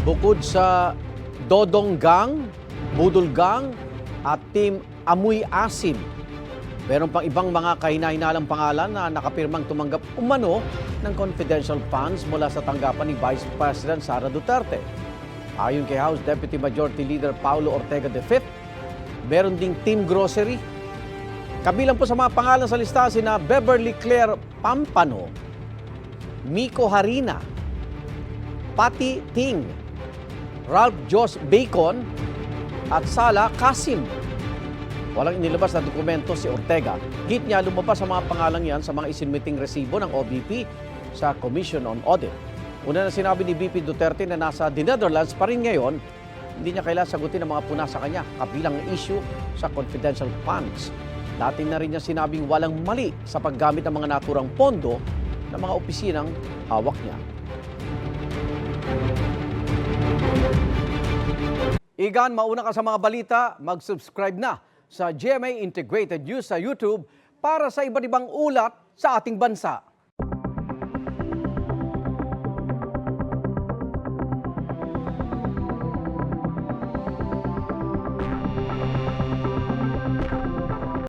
Bukod sa Dodong Gang, Budol Gang at Team Amoy Asim, meron pang ibang mga kahina-hinalang pangalan na nakapirmang tumanggap umano ng confidential funds mula sa tanggapan ni Vice President Sara Duterte. Ayon kay House Deputy Majority Leader Paulo Ortega V, meron ding Team Grocery. Kabilang po sa mga pangalan sa listahan sina Beverly Claire Pampano, Miko Harina, Patty Ting, Ralph Jos Bacon at Sala Kasim. Walang inilabas na dokumento si Ortega. Hit niya lumabas sa mga pangalang yan sa mga isinmiting resibo ng OBP sa Commission on Audit. Una na sinabi ni VP Duterte na nasa The Netherlands pa rin ngayon, hindi niya kailangan sagutin ang mga puna sa kanya, kabilang ang issue sa confidential funds. Dati na rin niya sinabing walang mali sa paggamit ng mga naturang pondo ng mga opisinang hawak niya. Igan, mauna ka sa mga balita, mag-subscribe na sa GMA Integrated News sa YouTube para sa iba't ibang ulat sa ating bansa.